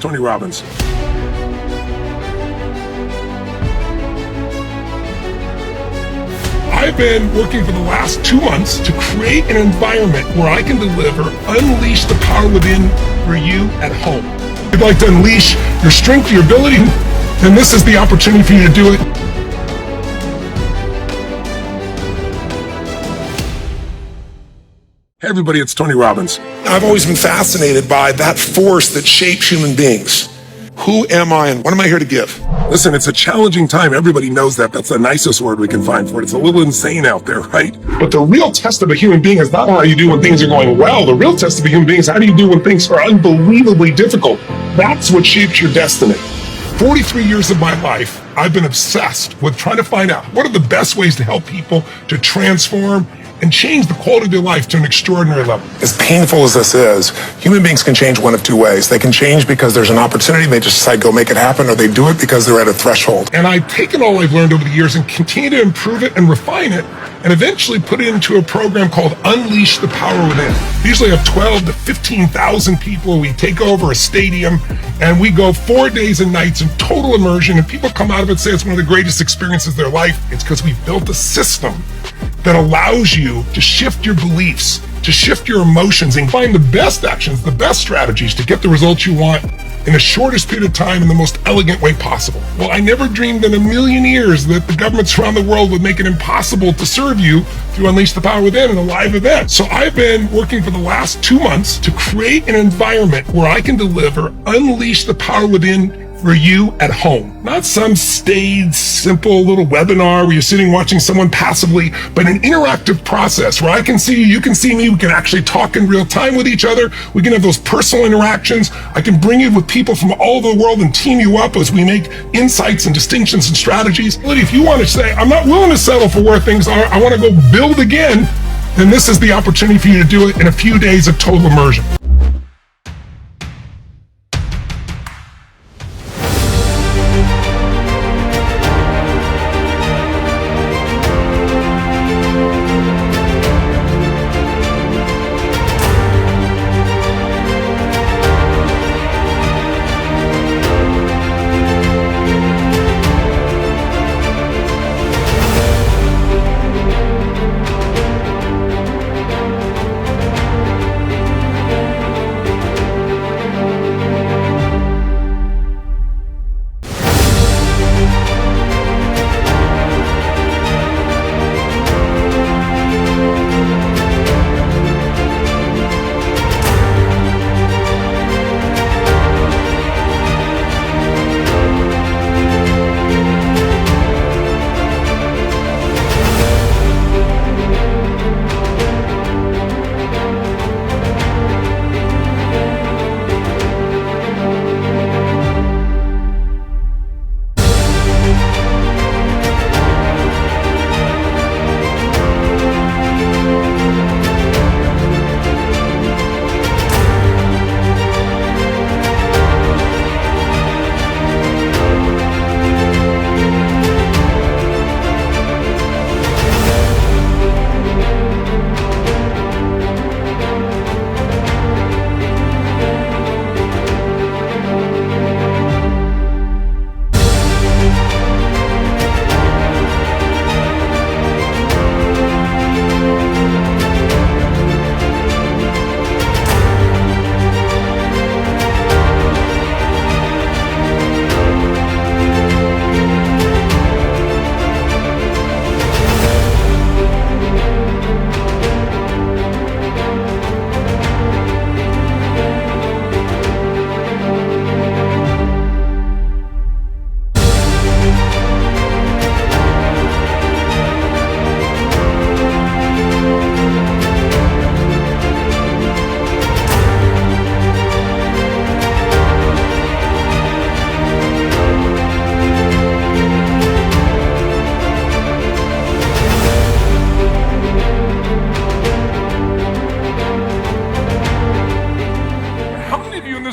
Tony Robbins. I've been working for the last 2 months to create an environment where I can deliver, unleash the power within for you at home. If you'd like to unleash your strength, your ability, then this is the opportunity for you to do it. Hey everybody, it's Tony Robbins. I've always been fascinated by that force that shapes human beings. Who am I and what am I here to give? Listen, it's a challenging time. Everybody knows that. That's the nicest word we can find for it. It's a little insane out there, right? But the real test of a human being is not how you do when things are going well. The real test of a human being is how do you do when things are unbelievably difficult. That's what shapes your destiny. 43 years of my life, I've been obsessed with trying to find out what are the best ways to help people to transform and change the quality of their life to an extraordinary level. As painful as this is, human beings can change one of two ways. They can change because there's an opportunity, they just decide go make it happen, or they do it because they're at a threshold. And I've taken all I've learned over the years and continue to improve it and refine it, and eventually put it into a program called Unleash the Power Within. We usually have 12 to 15,000 people. We take over a stadium, and we go 4 days and nights in total immersion, and people come out of it and say it's one of the greatest experiences of their life. It's because we've built a system that allows you to shift your beliefs, to shift your emotions, and find the best actions, the best strategies to get the results you want in the shortest period of time in the most elegant way possible. Well, I never dreamed in a million years that the governments around the world would make it impossible to serve you through Unleash the Power Within in a live event. So I've been working for the last 2 months to create an environment where I can deliver Unleash the Power Within for you at home. Not some staged, simple little webinar where you're sitting watching someone passively, but an interactive process where I can see you, you can see me, we can actually talk in real time with each other, we can have those personal interactions, I can bring you with people from all over the world and team you up as we make insights and distinctions and strategies. If you want to say, I'm not willing to settle for where things are, I want to go build again, then this is the opportunity for you to do it in a few days of total immersion.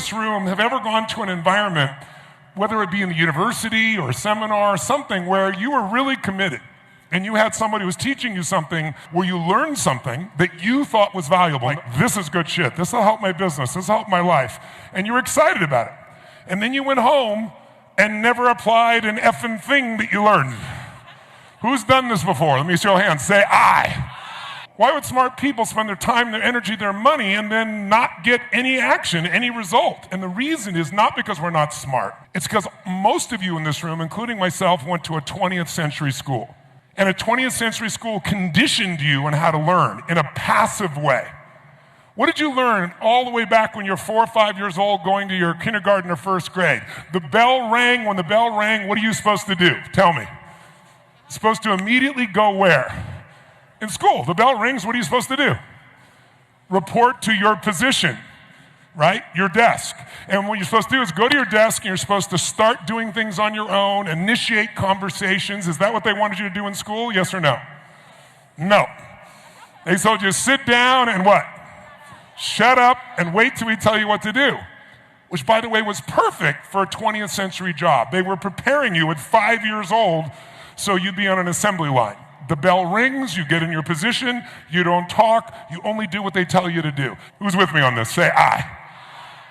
this room have ever gone to an environment, whether it be in the university or a seminar or something, where you were really committed and you had somebody who was teaching you something where you learned something that you thought was valuable? Like, this is good shit. This will help my business. This will help my life. And you were excited about it. And then you went home and never applied an effing thing that you learned. Who's done this before? Let me see your hands. Say, I. Why would smart people spend their time, their energy, their money, and then not get any action, any result? And the reason is not because we're not smart. It's because most of you in this room, including myself, went to a 20th century school. And a 20th century school conditioned you on how to learn in a passive way. What did you learn all the way back when you're 4 or 5 years old going to your kindergarten or first grade? The bell rang. When the bell rang, what are you supposed to do? Tell me. You're supposed to immediately go where? In school. The bell rings. What are you supposed to do? Report to your position, right? Your desk. And what you're supposed to do is go to your desk and you're supposed to start doing things on your own, initiate conversations. Is that what they wanted you to do in school? Yes or no? No. They told you to sit down and what? Shut up and wait till we tell you what to do. Which, by the way, was perfect for a 20th century job. They were preparing you at 5 years old so you'd be on an assembly line. The bell rings, you get in your position, you don't talk, you only do what they tell you to do. Who's with me on this? Say I.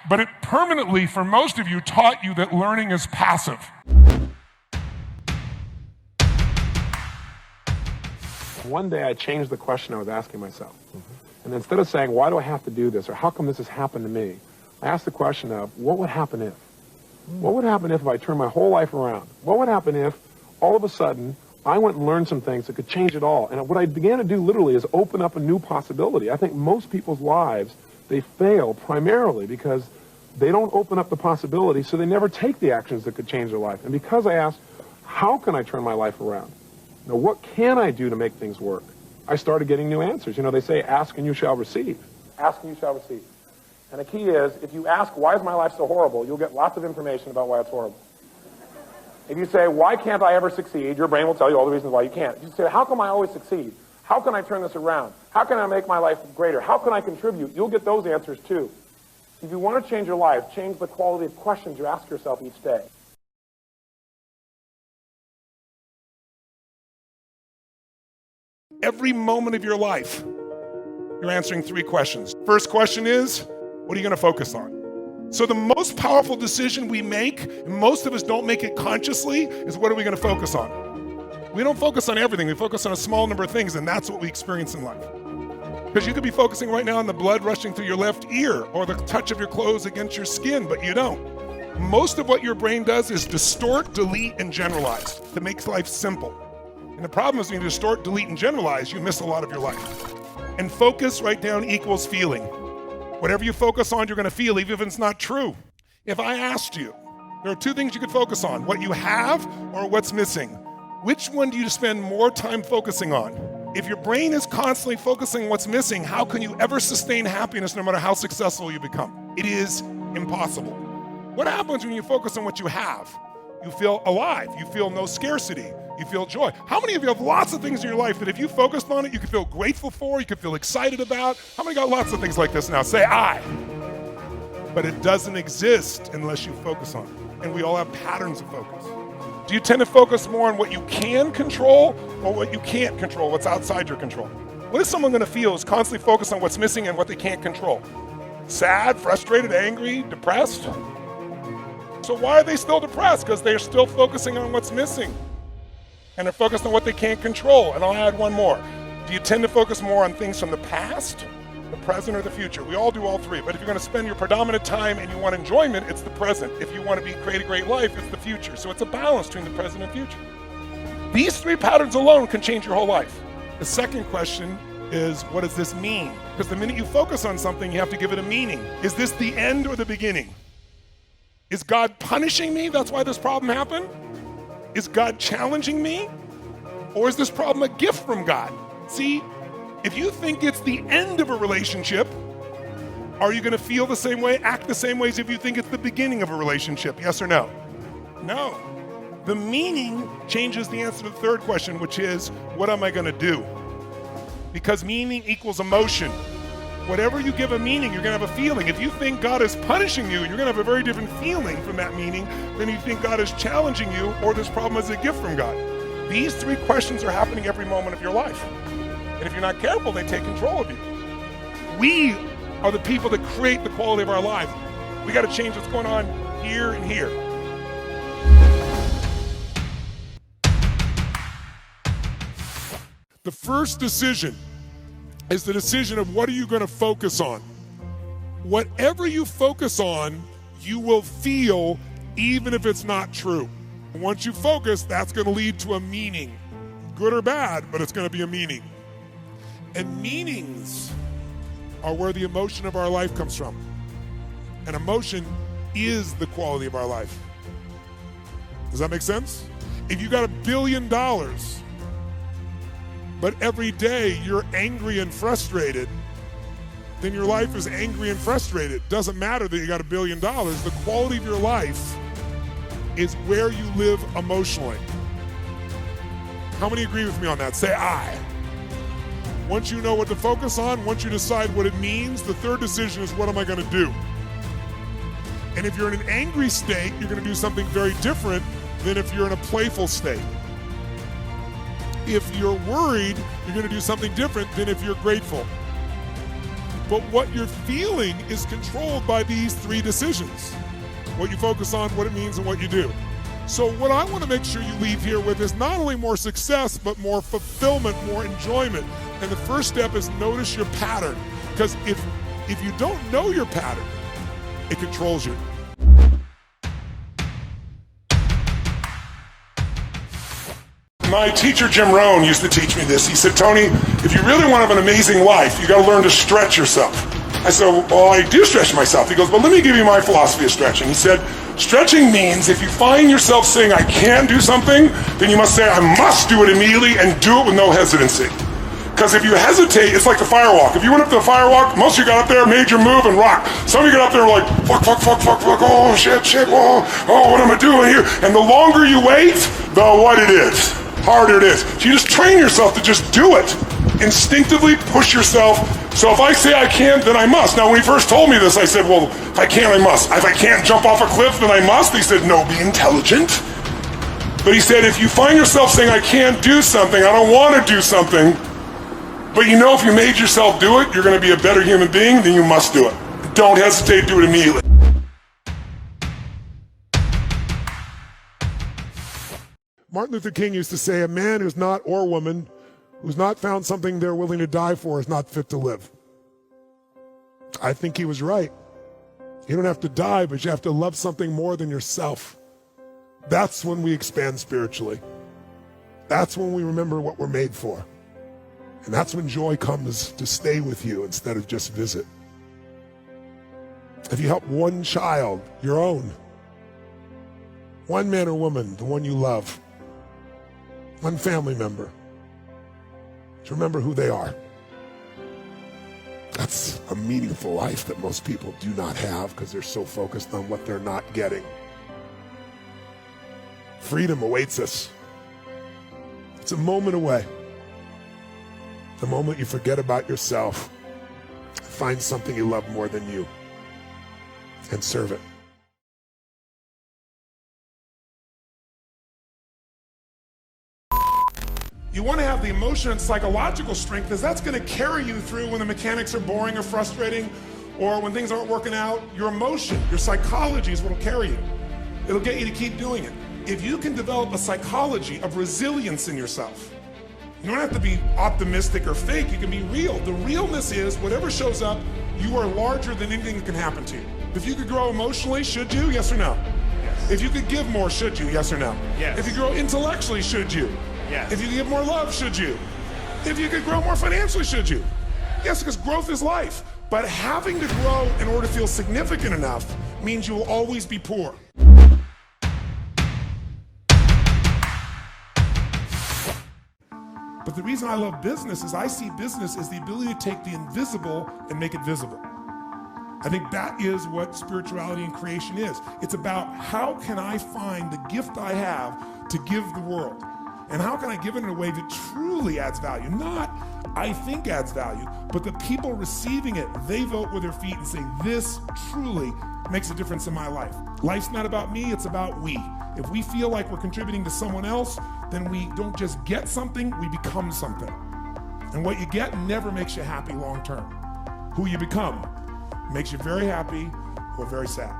But it permanently, for most of you, taught you that learning is passive. One day I changed the question I was asking myself. And instead of saying, why do I have to do this, or how come this has happened to me, I asked the question of, what would happen if? What would happen if I turned my whole life around? What would happen if, all of a sudden, I went and learned some things that could change it all? And what I began to do literally is open up a new possibility. I think most people's lives, they fail primarily because they don't open up the possibility, so they never take the actions that could change their life. And because I asked, how can I turn my life around? Now, what can I do to make things work? I started getting new answers. You know, they say, ask and you shall receive. Ask and you shall receive. And the key is, if you ask, why is my life so horrible, you'll get lots of information about why it's horrible. If you say, why can't I ever succeed, your brain will tell you all the reasons why you can't. If you say, how come I always succeed? How can I turn this around? How can I make my life greater? How can I contribute? You'll get those answers too. If you want to change your life, change the quality of questions you ask yourself each day. Every moment of your life, you're answering 3 questions. First question is, what are you going to focus on? So the most powerful decision we make, and most of us don't make it consciously, is what are we going to focus on? We don't focus on everything. We focus on a small number of things, and that's what we experience in life. Because you could be focusing right now on the blood rushing through your left ear or the touch of your clothes against your skin, but you don't. Most of what your brain does is distort, delete, and generalize to make life simple. And the problem is when you distort, delete, and generalize, you miss a lot of your life. And focus, write down, equals feeling. Whatever you focus on, you're going to feel, even if it's not true. If I asked you, there are 2 things you could focus on, what you have or what's missing. Which one do you spend more time focusing on? If your brain is constantly focusing on what's missing, how can you ever sustain happiness no matter how successful you become? It is impossible. What happens when you focus on what you have? You feel alive. You feel no scarcity. You feel joy. How many of you have lots of things in your life that if you focused on it, you could feel grateful for, you could feel excited about? How many got lots of things like this now? Say I. But it doesn't exist unless you focus on it. And we all have patterns of focus. Do you tend to focus more on what you can control or what you can't control, what's outside your control? What is someone going to feel who's constantly focused on what's missing and what they can't control? Sad, frustrated, angry, depressed? So why are they still depressed? Because they're still focusing on what's missing. And they're focused on what they can't control. And I'll add one more. Do you tend to focus more on things from the past, the present, or the future? We all do all 3. But if you're going to spend your predominant time and you want enjoyment, it's the present. If you want to create a great life, it's the future. So it's a balance between the present and future. These 3 patterns alone can change your whole life. The second question is, what does this mean? Because the minute you focus on something, you have to give it a meaning. Is this the end or the beginning? Is God punishing me? That's why this problem happened? Is God challenging me? Or is this problem a gift from God? See, if you think it's the end of a relationship, are you going to feel the same way, act the same way as if you think it's the beginning of a relationship? Yes or no? No. The meaning changes the answer to the third question, which is, what am I going to do? Because meaning equals emotion. Whatever you give a meaning, you're going to have a feeling. If you think God is punishing you, you're going to have a very different feeling from that meaning than you think God is challenging you or this problem is a gift from God. These 3 questions are happening every moment of your life. And if you're not careful, they take control of you. We are the people that create the quality of our lives. We got to change what's going on here and here. The first decision is the decision of what are you going to focus on. Whatever you focus on, you will feel even if it's not true. Once you focus, that's going to lead to a meaning. Good or bad, but it's going to be a meaning. And meanings are where the emotion of our life comes from. And emotion is the quality of our life. Does that make sense? If you got $1 billion, but every day you're angry and frustrated, then your life is angry and frustrated. Doesn't matter that you got $1 billion. The quality of your life is where you live emotionally. How many agree with me on that? Say I. Once you know what to focus on, once you decide what it means, the third decision is what am I going to do? And if you're in an angry state, you're going to do something very different than if you're in a playful state. If you're worried, you're going to do something different than if you're grateful. But what you're feeling is controlled by these three decisions. What you focus on, what it means, and what you do. So what I want to make sure you leave here with is not only more success, but more fulfillment, more enjoyment. And the first step is notice your pattern. Because if you don't know your pattern, it controls you. My teacher, Jim Rohn, used to teach me this. He said, Tony, if you really want to have an amazing life, you got to learn to stretch yourself. I said, well, I do stretch myself. He goes, but let me give you my philosophy of stretching. He said, stretching means if you find yourself saying, I can do something, then you must say, I must do it immediately and do it with no hesitancy. Because if you hesitate, it's like the firewalk. If you went up to the firewalk, most of you got up there, made your move, and rocked. Some of you got up there like, fuck, oh, shit, oh, what am I doing here? And the longer you wait, the what it is, harder it is. So you just train yourself to just do it. Instinctively push yourself. So if I say I can't, then I must. Now, when he first told me this, I said, well, if I can't, I must. If I can't jump off a cliff, then I must. He said, no, be intelligent. But he said, if you find yourself saying, I can't do something, I don't want to do something, but you know if you made yourself do it, you're going to be a better human being, then you must do it. Don't hesitate, do it immediately. Martin Luther King used to say, a man who's not, or woman, who's not found something they're willing to die for is not fit to live. I think he was right. You don't have to die, but you have to love something more than yourself. That's when we expand spiritually. That's when we remember what we're made for. And that's when joy comes to stay with you instead of just visit. If you help one child, your own, one man or woman, the one you love, one family member, to remember who they are. That's a meaningful life that most people do not have because they're so focused on what they're not getting. Freedom awaits us. It's a moment away. The moment you forget about yourself, find something you love more than you, and serve it. You want to have the emotion and psychological strength because that's going to carry you through when the mechanics are boring or frustrating or when things aren't working out. Your emotion, your psychology is what will carry you. It'll get you to keep doing it. If you can develop a psychology of resilience in yourself, you don't have to be optimistic or fake, you can be real. The realness is whatever shows up, you are larger than anything that can happen to you. If you could grow emotionally, should you? Yes or no? Yes. If you could give more, should you? Yes or no? Yes. If you grow intellectually, should you? Yes. If you could give more love, should you? If you could grow more financially, should you? Yes, because growth is life. But having to grow in order to feel significant enough means you will always be poor. But the reason I love business is I see business as the ability to take the invisible and make it visible. I think that is what spirituality and creation is. It's about how can I find the gift I have to give the world? And how can I give it in a way that truly adds value? Not I think adds value, but the people receiving it, they vote with their feet and say, this truly makes a difference in my life. Life's not about me, it's about we. If we feel like we're contributing to someone else, then we don't just get something, we become something. And what you get never makes you happy long term. Who you become makes you very happy or very sad.